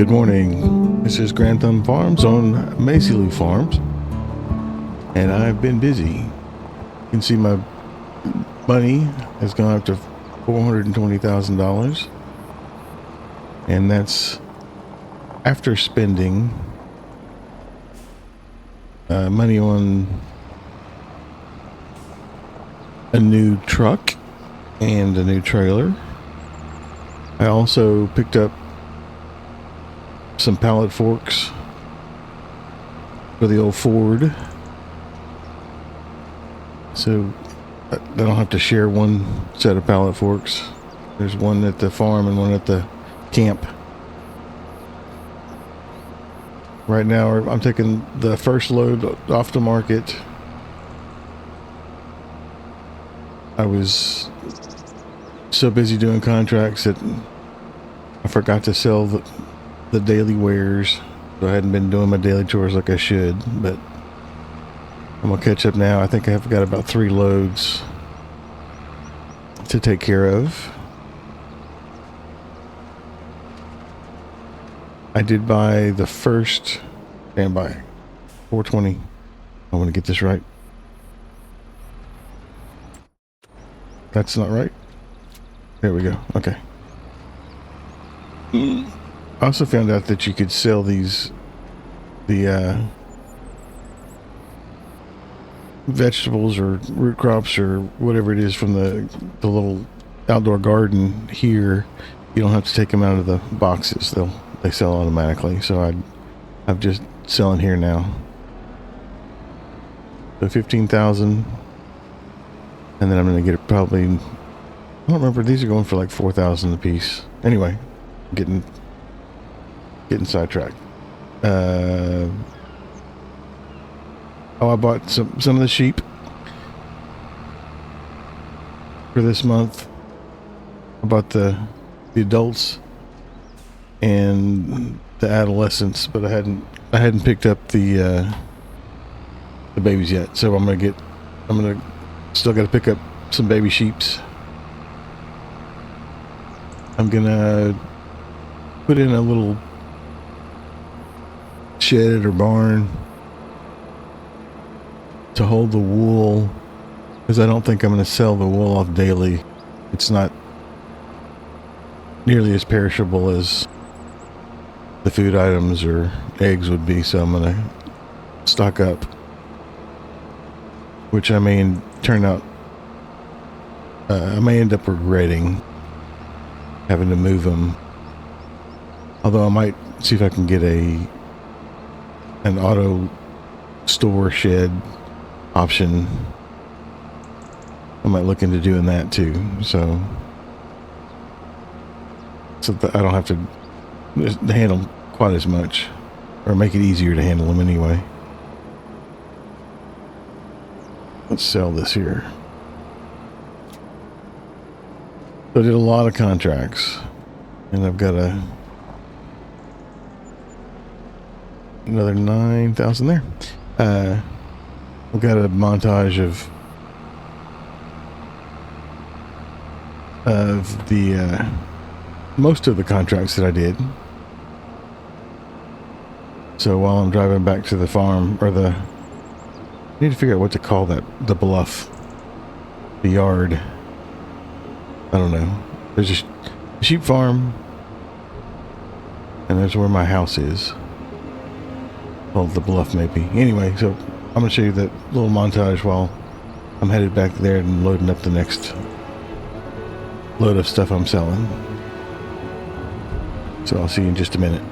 Good morning. This is Grand Thumb Farms on Maizy Lou Farms, and I've been busy. You can see my money has gone up to $420,000, and that's after spending money on a new truck and a new trailer. I also picked up some pallet forks for the old Ford, so I don't have to share one set of pallet forks. There's one at the farm and one at the camp. Right now I'm taking the first load off the market. I was so busy doing contracts that I forgot to sell the daily wares, so I hadn't been doing my daily chores like I should, but I'm gonna catch up now. I think I've got about 3 loads to take care of. I did buy the first, stand by, 420. I want to get this right. That's not right. There we go. Okay. I also found out that you could sell the vegetables or root crops or whatever it is from the little outdoor garden here. You don't have to take them out of the boxes. They sell automatically. So I'm just selling here now. So 15,000, and then I'm gonna get it probably. I don't remember. These are going for like 4,000 a piece. Anyway, getting sidetracked. I bought some of the sheep for this month. I bought the adults and the adolescents, but I hadn't picked up the babies yet. So I'm gonna still got to pick up some baby sheeps. I'm gonna put in a little shed or barn to hold the wool, because I don't think I'm going to sell the wool off daily. It's not nearly as perishable as the food items or eggs would be, so I'm going to stock up, which I may end up regretting having to move them. Although I might see if I can get an auto store shed option. I might look into doing that too, so that I don't have to handle quite as much, or make it easier to handle them anyway. Let's sell this here. So I did a lot of contracts, and I've got another 9,000 there. We've got a montage of the most of the contracts that I did. So while I'm driving back to the farm, or I need to figure out what to call that, the bluff, the yard. I don't know. There's a sheep farm, and there's where my house is. Called the bluff, maybe. Anyway, so I'm going to show you that little montage while I'm headed back there and loading up the next load of stuff I'm selling. So I'll see you in just a minute.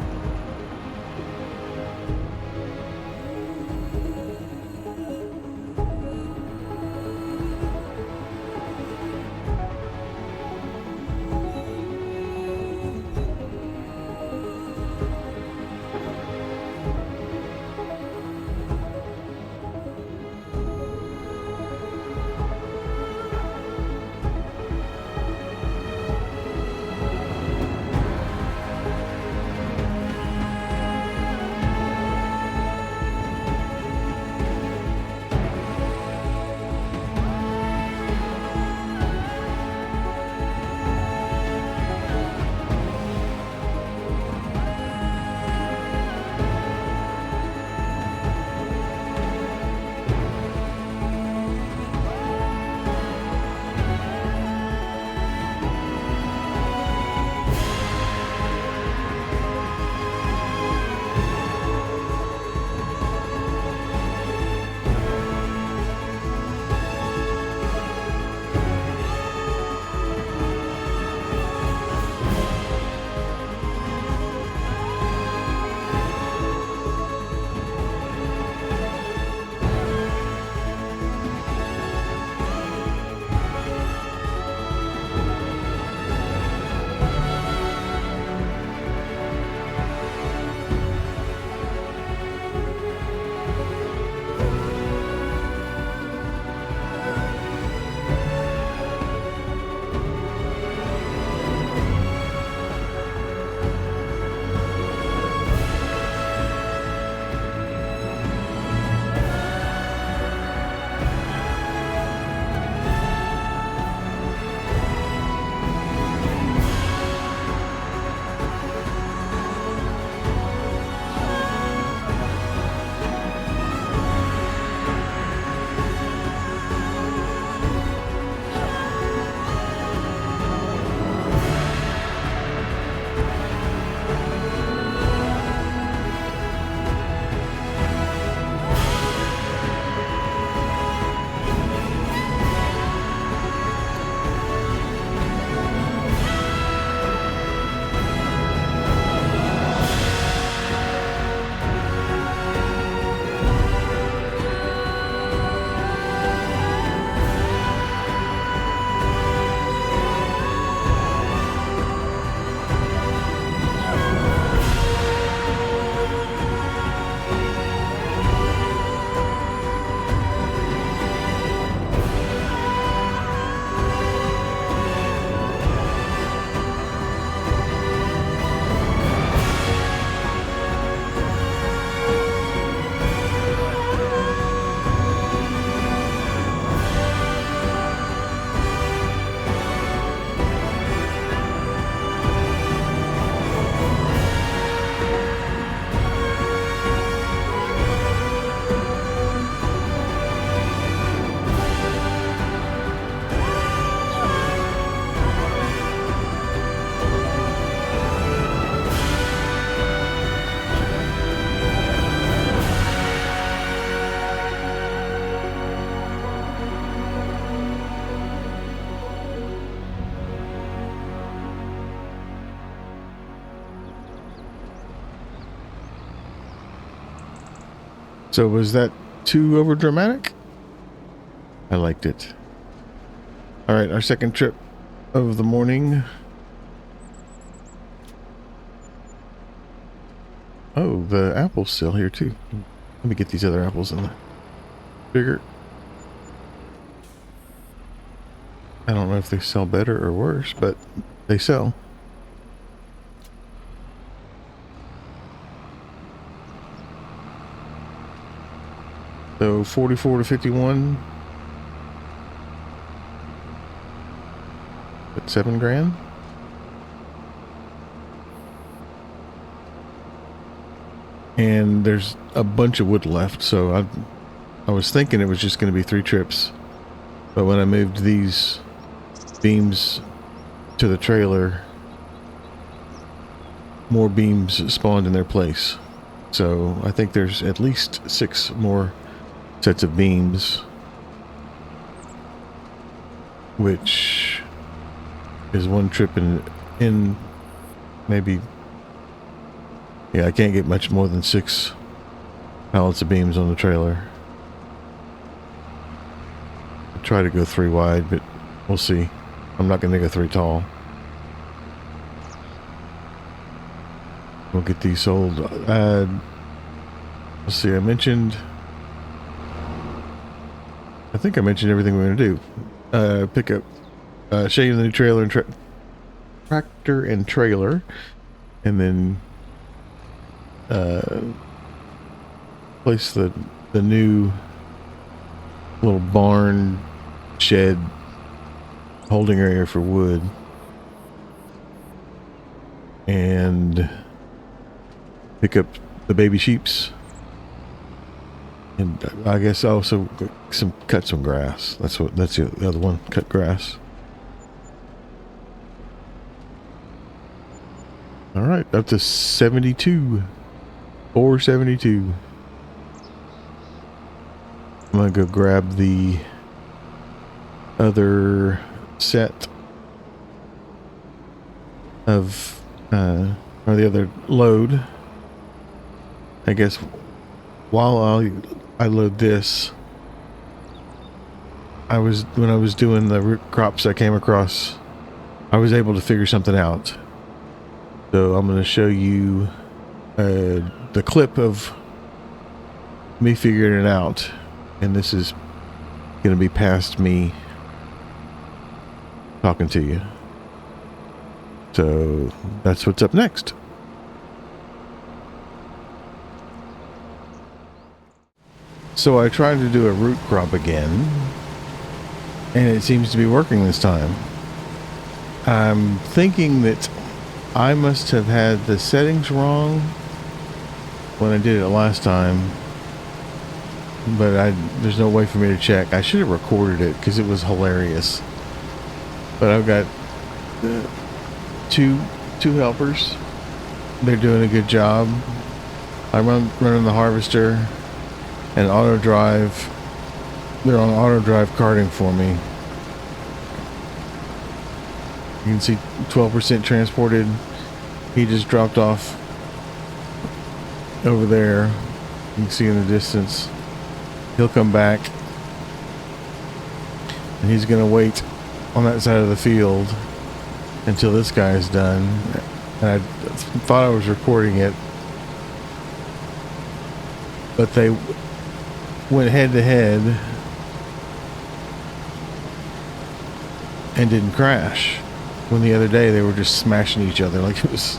So was that too over dramatic? I liked it. All right, our second trip of the morning. Oh, the apple's still here too. Let me get these other apples in the bigger. I don't know if they sell better or worse, but they sell. So 44 to 51. At $7,000. And there's a bunch of wood left, so I was thinking it was just going to be 3 trips. But when I moved these beams to the trailer, more beams spawned in their place. So I think there's at least 6 more sets of beams, which is 1 trip in maybe. Yeah, I can't get much more than 6 pallets of beams on the trailer. I'll try to go 3 wide, but we'll see. I'm not going to go 3 tall. We'll get these sold. Let's see, I think I mentioned everything we're going to do. Pick up, show you the new trailer and tractor and trailer, and then place the new little barn shed holding area for wood, and pick up the baby sheeps, and I guess also cut some grass. That's the other one. Cut grass. All right, up to 72. 472. I'm gonna go grab the other set of or the other load. I guess while I load this, when I was doing the root crops I came across, I was able to figure something out. So I'm going to show you the clip of me figuring it out, and this is going to be past me talking to you. So that's what's up next. So I tried to do a root crop again, and it seems to be working this time. I'm thinking that I must have had the settings wrong when I did it last time, but there's no way for me to check. I should have recorded it because it was hilarious. But I've got two helpers. They're doing a good job. I'm running the harvester and auto drive. They're on auto drive carting for me. You can see 12% transported. He just dropped off over there. You can see in the distance. He'll come back, and he's going to wait on that side of the field until this guy is done. And I thought I was recording it, but they went head to head and didn't crash. When the other day they were just smashing each other like it was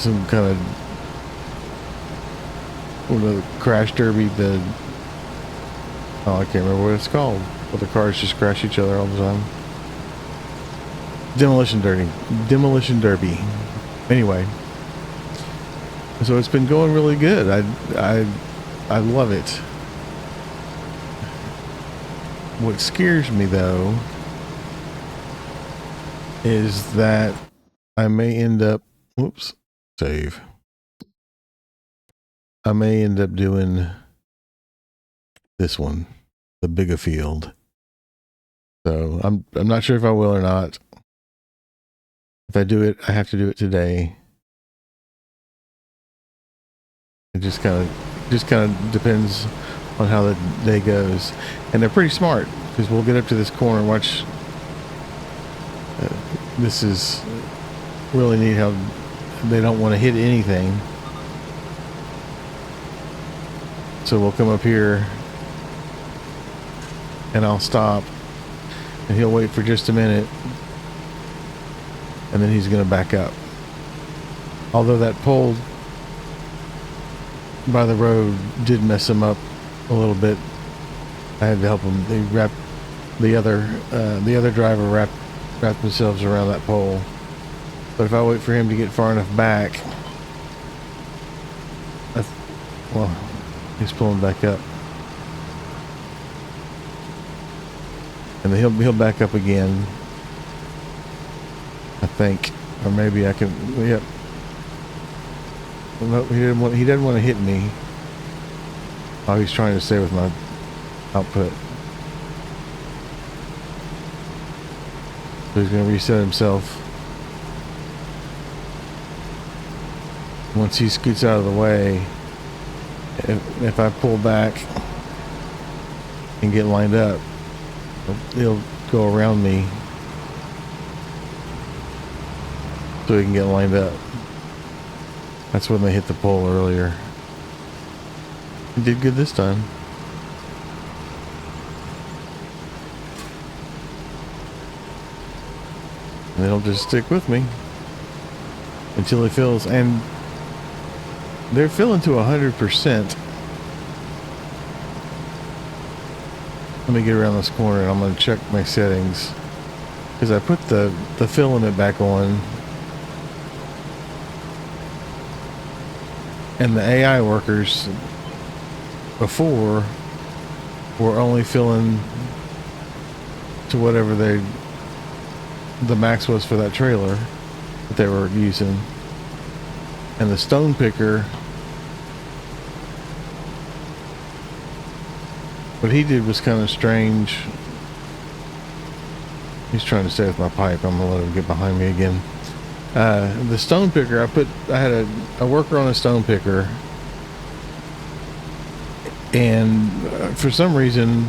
some kind of crash derby. I can't remember what it's called, but the cars just crash each other all the time. Demolition derby. Anyway, so it's been going really good. I love it. What scares me though is that I may end up, save. I may end up doing this one, the bigger field. So I'm not sure if I will or not. If I do it, I have to do it today. And just kind of Just kind of depends on how the day goes. And they're pretty smart, because we'll get up to this corner and watch. This is really neat how they don't want to hit anything. So we'll come up here and I'll stop and he'll wait for just a minute and then he's going to back up. Although that pole by the road did mess him up a little bit. I had to help him. They wrapped the other driver wrapped themselves around that pole. But if I wait for him to get far enough back, well, he's pulling back up, and then he'll back up again, I think, or maybe I can. Yep. No, he didn't want to hit me. Oh, he's trying to stay with my output. So he's going to reset himself. Once he scoots out of the way, if I pull back and get lined up, he'll go around me so he can get lined up. That's when they hit the pole earlier. He did good this time. And they'll just stick with me until he fills, and they're filling to 100%. Let me get around this corner and I'm going to check my settings, because I put the fill limit back on, and the AI workers before were only filling to whatever the max was for that trailer that they were using. And the stone picker, what he did was kind of strange. He's trying to stay with my pipe. I'm gonna let him get behind me again. The stone picker, I had a worker on a stone picker, and for some reason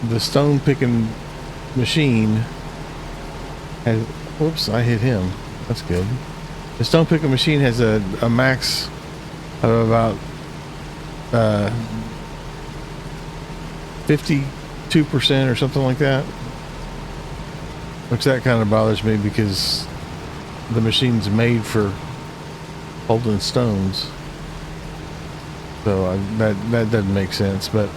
the stone picking machine has, whoops, I hit him. That's good. The stone picking machine has a max of about 52% or something like that, which that kind of bothers me, because the machine's made for holding stones. So that doesn't make sense, but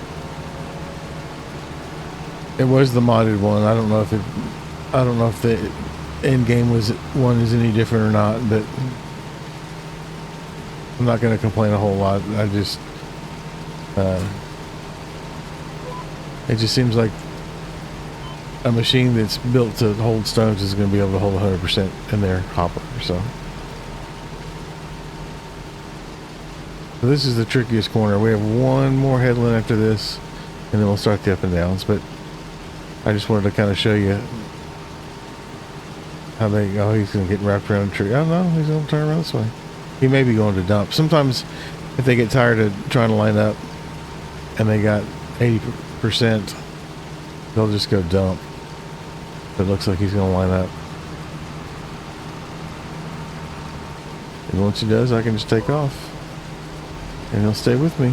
it was the modded one. I don't know if the end game one is any different or not, but I'm not going to complain a whole lot. I just it just seems like a machine that's built to hold stones is going to be able to hold 100% in their hopper. So this is the trickiest corner. We have one more headland after this, and then we'll start the up and downs. But I just wanted to kind of show you how he's going to get wrapped around a tree. I don't know, he's going to turn around this way. He may be going to dump. Sometimes if they get tired of trying to line up and they got 80%, they'll just go dump. But it looks like he's going to line up. And once he does, I can just take off, and he'll stay with me.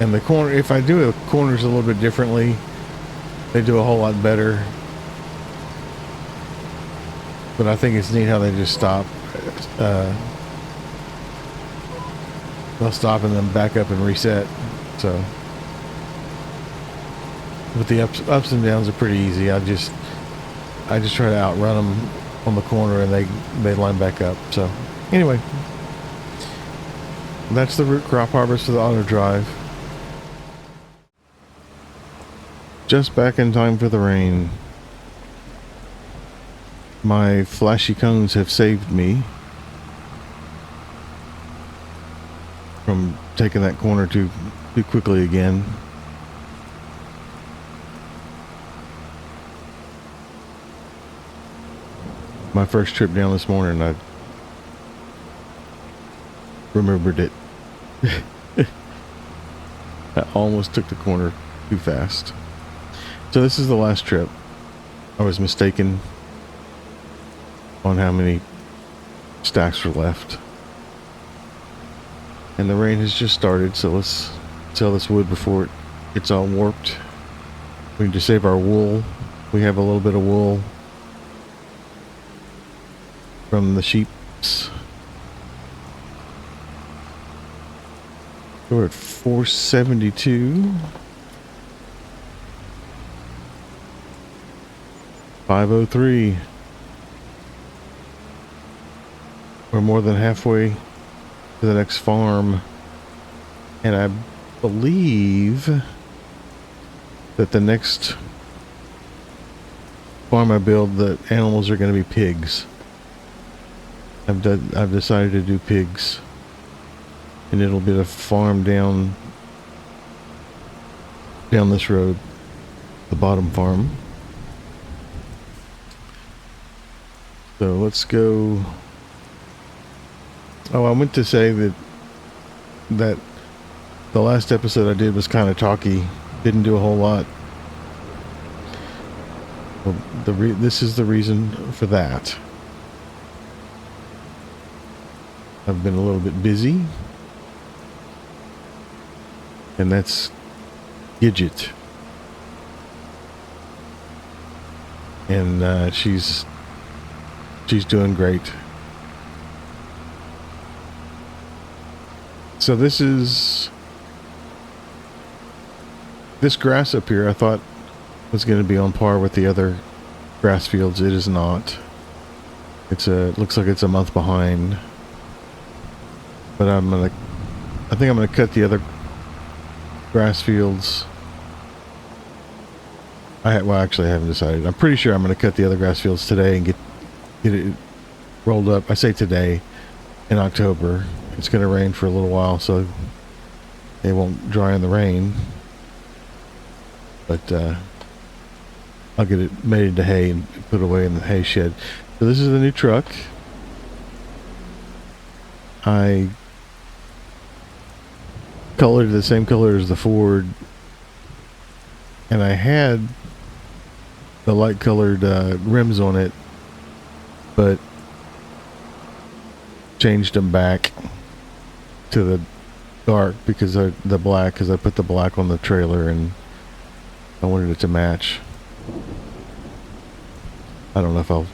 And the corner, if I do the corners a little bit differently, they do a whole lot better. But I think it's neat how they just stop. They'll stop and then back up and reset. So, but the ups and downs are pretty easy. I just try to outrun them on the corner, and they line back up. So anyway, that's the root crop harvest for the auto drive. Just back in time for the rain. My flashy cones have saved me from taking that corner too quickly again. my first trip down this morning, I remembered it. I almost took the corner too fast. So this is the last trip. I was mistaken on how many stacks were left. And the rain has just started, so let's sell this wood before it gets all warped. We need to save our wool. We have a little bit of wool from the sheeps. We're at 472. 503. We're more than halfway to the next farm. And I believe that the next farm I build, the animals are going to be pigs. I've decided to do pigs. And it'll be the farm down this road, the bottom farm. So let's go. Oh, I meant to say that the last episode I did was kind of talky, didn't do a whole lot. Well, this is the reason for that. I've been a little bit busy. And that's Gidget. And she's doing great. So this grass up here I thought was going to be on par with the other grass fields. It is not. It looks like it's a month behind. But I think I'm gonna cut the other grass fields. Actually I haven't decided. I'm pretty sure I'm gonna cut the other grass fields today and get it rolled up. I say today, in October. It's gonna rain for a little while, so it won't dry in the rain. But I'll get it made into hay and put away in the hay shed. So this is the new truck. I colored the same color as the Ford, and I had the light colored rims on it, but changed them back to the dark because I put the black on the trailer and I wanted it to match. I don't know if I'll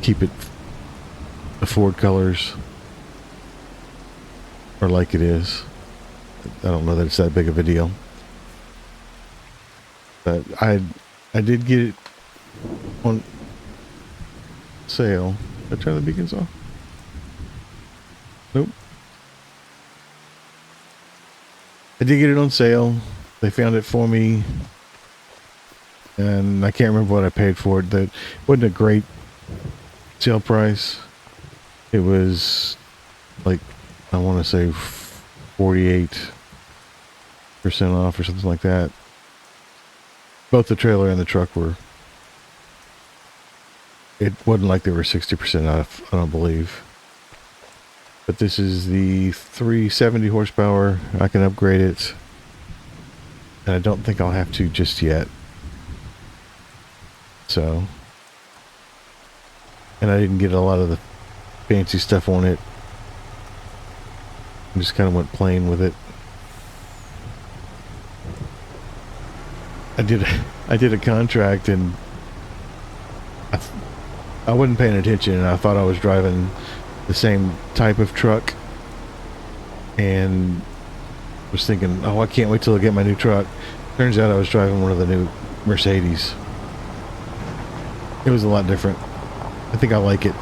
keep it the Ford colors or like it is. I don't know that it's that big of a deal. But I did get it on sale. Did I turn the beacons off? Nope. I did get it on sale. They found it for me. And I can't remember what I paid for it. That wasn't a great sale price. It was like, I want to say 48% off or something like that. Both the trailer and the truck were. It wasn't like they were 60% off, I don't believe. But this is the 370 horsepower. I can upgrade it. And I don't think I'll have to just yet. So. And I didn't get a lot of the fancy stuff on it. I just kind of went plain with it. I did a contract and I wasn't paying attention and I thought I was driving the same type of truck and was thinking, oh, I can't wait till I get my new truck. Turns out I was driving one of the new Mercedes. It was a lot different. I think I like it.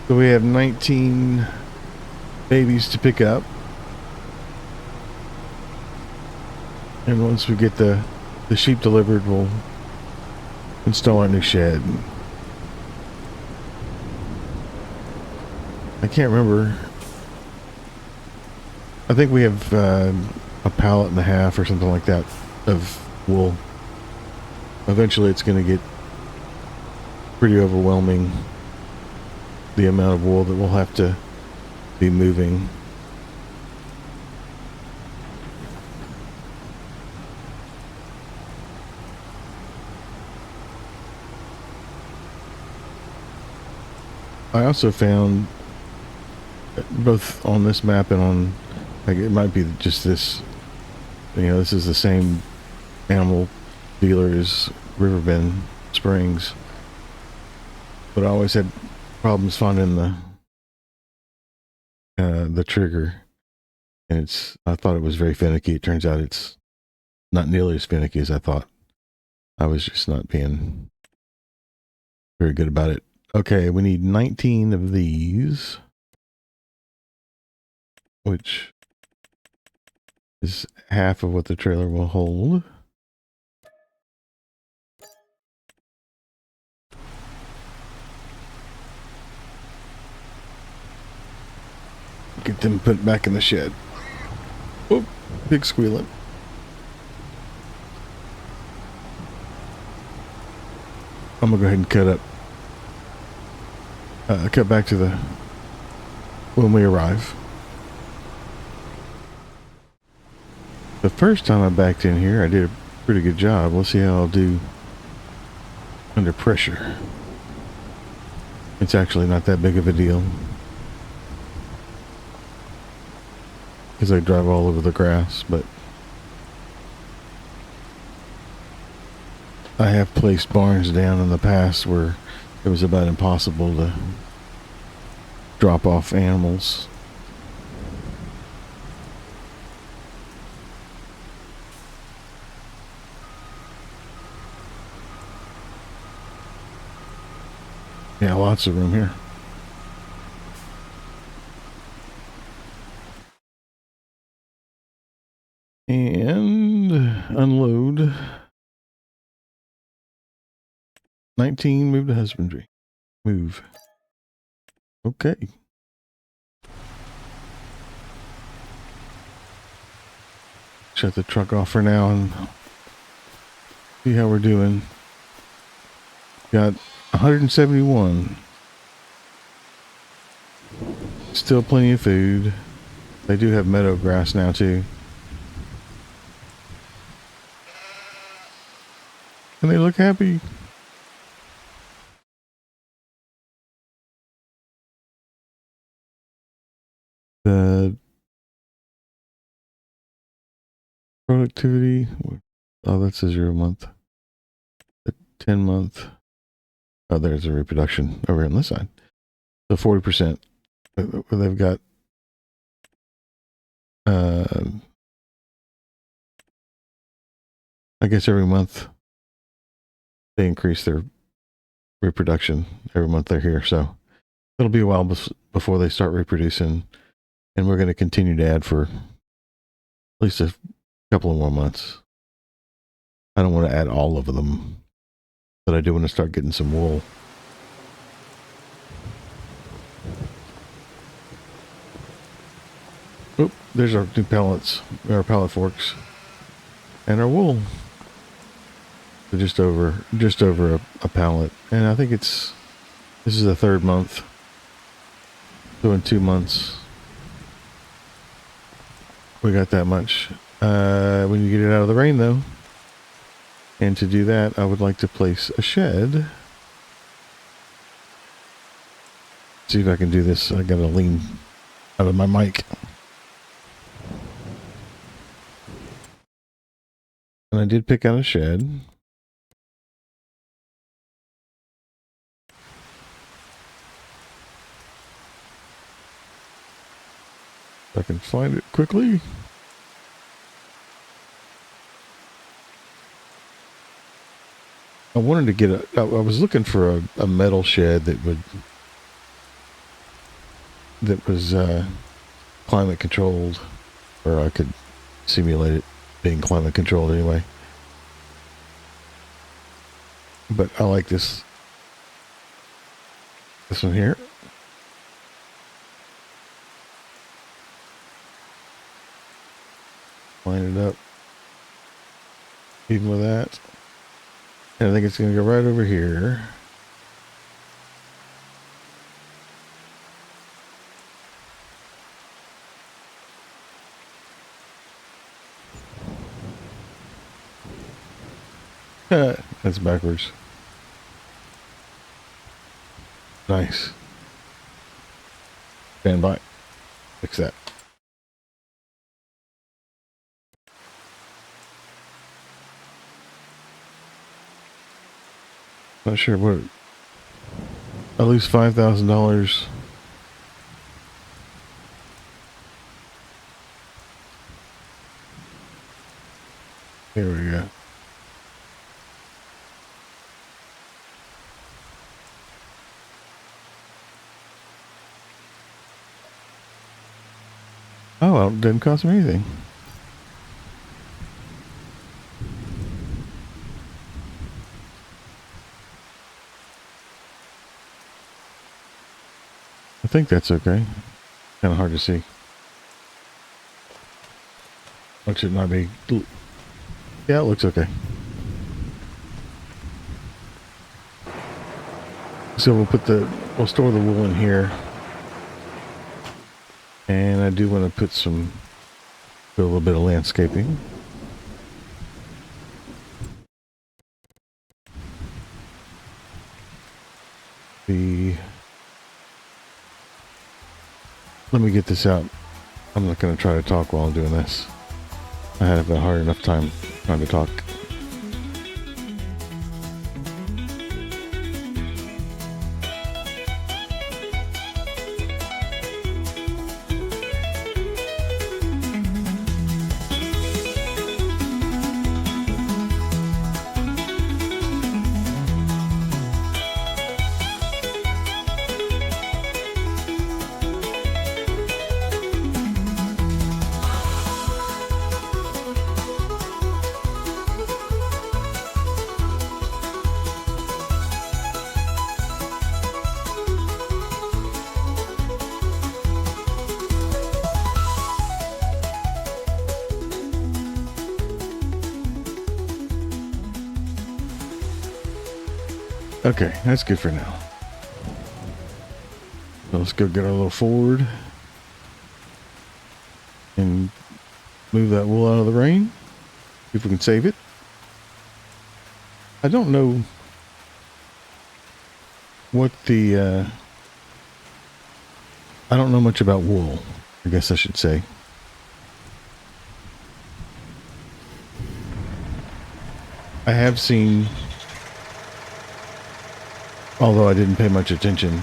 So we have 19 babies to pick up. And once we get the sheep delivered, we'll install our new shed. I can't remember. I think we have a pallet and a half or something like that of wool. Eventually it's going to get pretty overwhelming, the amount of wool that we'll have to be moving. I also found, both on this map and on, like, it might be just this, this is the same animal dealer as Riverbend Springs, but I always had problems finding the trigger, and I thought it was very finicky. It turns out it's not nearly as finicky as I thought. I was just not being very good about it. Okay, we need 19 of these, which is half of what the trailer will hold. Get them put back in the shed. Oh, big squealing. I'm gonna go ahead and cut back to when we arrive. The first time I backed in here, I did a pretty good job. Let's see how I'll do under pressure. It's actually not that big of a deal, because I drive all over the grass, but I have placed barns down in the past where it was about impossible to drop off animals. Yeah, lots of room here. And unload. 19, move to husbandry. Move. Okay. Shut the truck off for now and see how we're doing. Got 171. Still plenty of food. They do have meadow grass now too. And they look happy. The productivity. Oh, that's a 0 month. A 10 month. Oh, there's a reproduction over on this side. So 40%. They've got I guess every month they increase their reproduction every month they're here. So it'll be a while before they start reproducing, and we're going to continue to add for at least a couple of more months. I don't want to add all of them, but I do want to start getting some wool. Oop, there's our new pallets, our pallet forks, and our wool. So just over a pallet, and I think this is the 3rd month. So in 2 months, we got that much. When you get it out of the rain, though, and to do that, I would like to place a shed. See if I can do this. I gotta lean out of my mic. And I did pick out a shed. If I can find it quickly. I wanted to get I was looking for a metal shed that was climate controlled, or I could simulate it being climate controlled anyway. But I like this one here. Line it up. Even with that. And I think it's going to go right over here. That's backwards. Nice. Stand by. Fix that. Not sure what. At least $5,000. There we go. Oh, well, it didn't cost me anything. I think that's okay. Kind of hard to see. Which it might be. Yeah, it looks okay. So we'll store the wool in here. And I do want to do a little bit of landscaping. Let me get this out. I'm not going to try to talk while I'm doing this. I have a hard enough time trying to talk. Okay, that's good for now. So let's go get our little Ford and move that wool out of the rain. See if we can save it. I don't know what the I don't know much about wool, I guess I should say. I have seen, although I didn't pay much attention,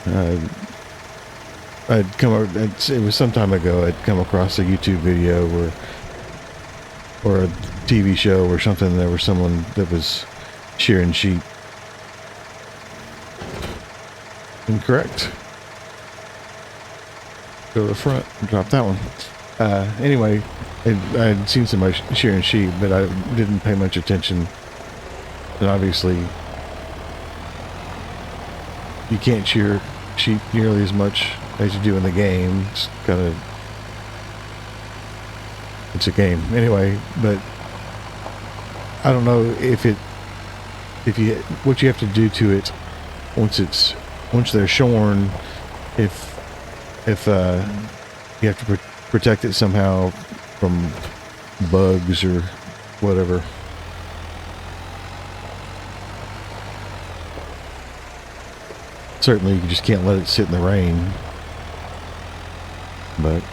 it was some time ago, I'd come across a YouTube video or a TV show or something. There was someone that was shearing sheep. Incorrect. Go to the front and drop that one. Anyway, I'd seen somebody shearing sheep, but I didn't pay much attention. And obviously, you can't shear sheep nearly as much as you do in the game. It's a game anyway. But I don't know what you have to do to it once they're shorn. If you have to protect it somehow from bugs or whatever. Certainly, you just can't let it sit in the rain. But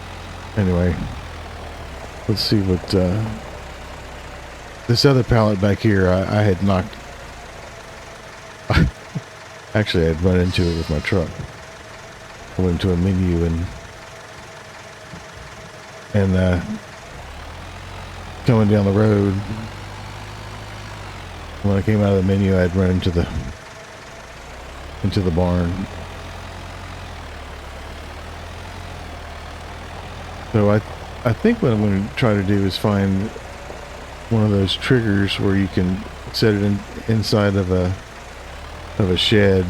anyway, let's see what this other pallet back here. I had knocked. Actually, I'd run into it with my truck. I went into a menu and coming down the road. When I came out of the menu, I'd run into the barn. So I think what I'm going to try to do is find one of those triggers where you can set it inside of a shed.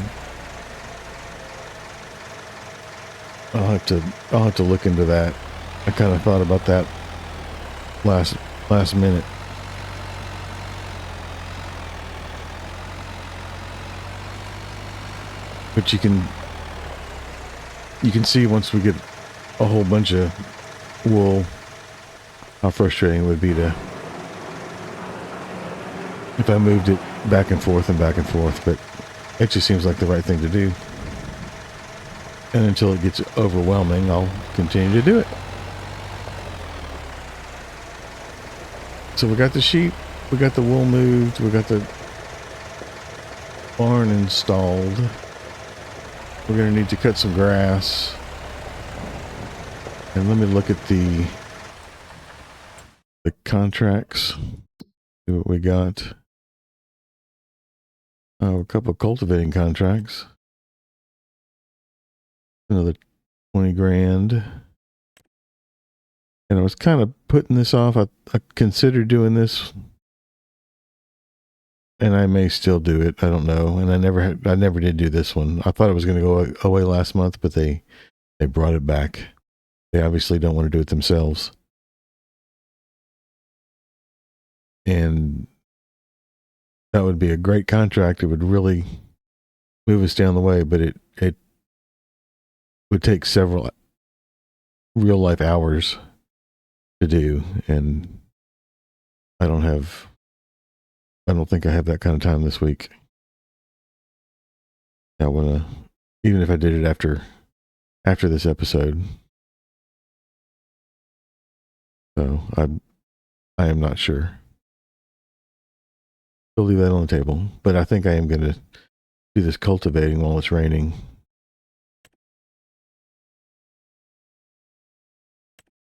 I'll have to look into that. I kind of thought about that last minute. But you can see once we get a whole bunch of wool how frustrating it would be to if I moved it back and forth, but it just seems like the right thing to do. And until it gets overwhelming, I'll continue to do it. So we got the sheep, we got the wool moved, we got the barn installed. We're going to need to cut some grass. And let me look at the contracts. See what we got. Oh, a couple of cultivating contracts. Another 20 grand. And I was kind of putting this off. I considered doing this, and I may still do it. I don't know. And I never did do this one. I thought it was going to go away last month, but they brought it back. They obviously don't want to do it themselves. And that would be a great contract. It would really move us down the way, but it would take several real life hours to do, and I don't think I have that kind of time this week. I want to, even if I did it after this episode. So I am not sure. We'll leave that on the table, but I think I am going to do this cultivating while it's raining.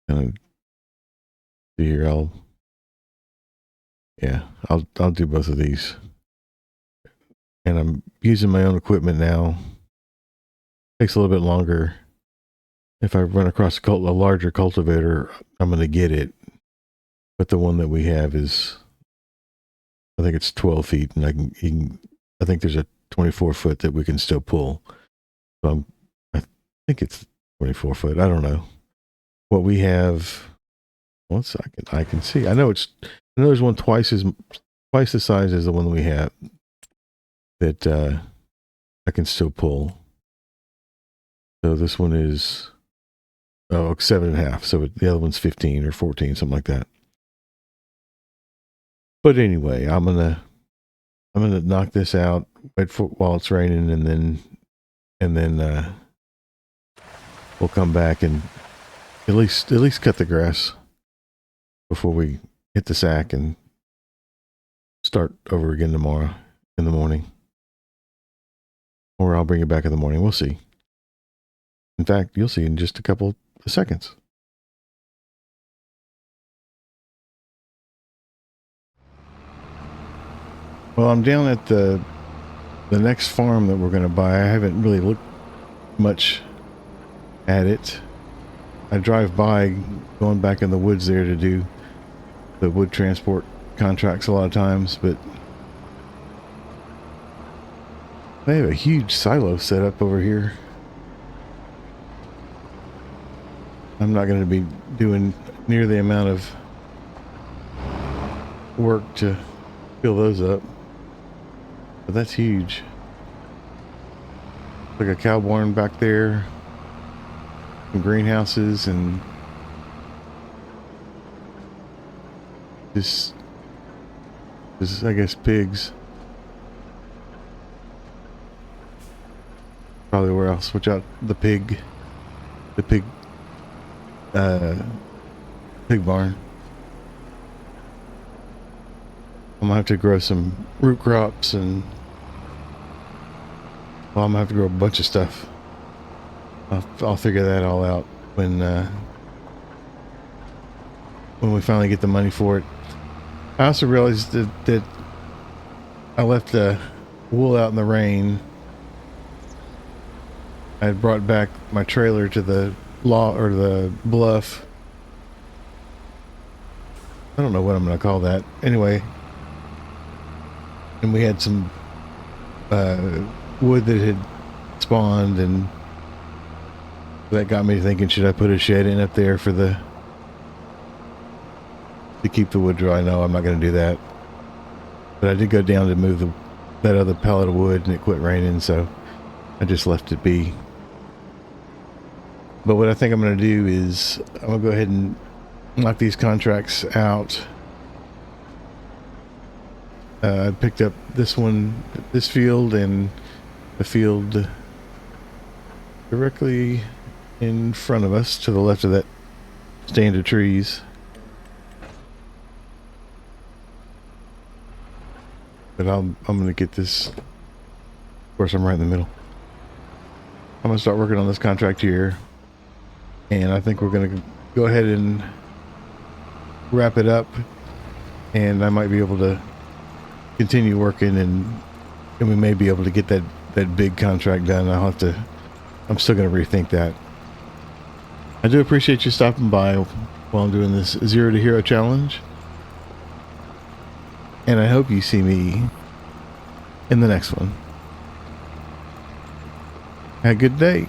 And see here, I'll do both of these. And I'm using my own equipment now. Takes a little bit longer. If I run across a larger cultivator, I'm going to get it. But the one that we have is, I think it's 12 feet, and I think there's a 24 foot that we can still pull. So I think it's 24 foot. I don't know. What we have, one second, I can see. I know there's one twice the size as the one we have that I can still pull. So this one is 7.5. So the other one's 15 or 14, something like that. But anyway, I'm gonna knock this out, wait for while it's raining, and then we'll come back and at least cut the grass before we hit the sack and start over again tomorrow in the morning. Or I'll bring it back in the morning. We'll see. In fact, you'll see in just a couple of seconds. Well, I'm down at the next farm that we're going to buy. I haven't really looked much at it. I drive by going back in the woods there to do the wood transport contracts a lot of times, but they have a huge silo set up over here. I'm not going to be doing near the amount of work to fill those up, but that's huge. Like a cow barn back there, some greenhouses, and this I guess pigs. Probably where else? Watch out, the pig barn. I'm gonna have to grow some root crops, and I'm gonna have to grow a bunch of stuff. I'll figure that all out when we finally get the money for it. I also realized that I left the wool out in the rain. I had brought back my trailer to the the bluff. I don't know what I'm going to call that. Anyway, and we had some wood that had spawned, and that got me thinking, should I put a shed in up there for the to keep the wood dry. No, I'm not going to do that. But I did go down to move that other pallet of wood, and it quit raining, so I just left it be. But what I think I'm going to do is I'm going to go ahead and knock these contracts out. I picked up this one, this field, and the field directly in front of us to the left of that stand of trees. But I'm going to get this. Of course, I'm right in the middle. I'm going to start working on this contract here. And I think we're going to go ahead and wrap it up. And I might be able to continue working, and we may be able to get that big contract done. I'm still going to rethink that. I do appreciate you stopping by while I'm doing this 0 to Hero challenge. And I hope you see me in the next one. Have a good day.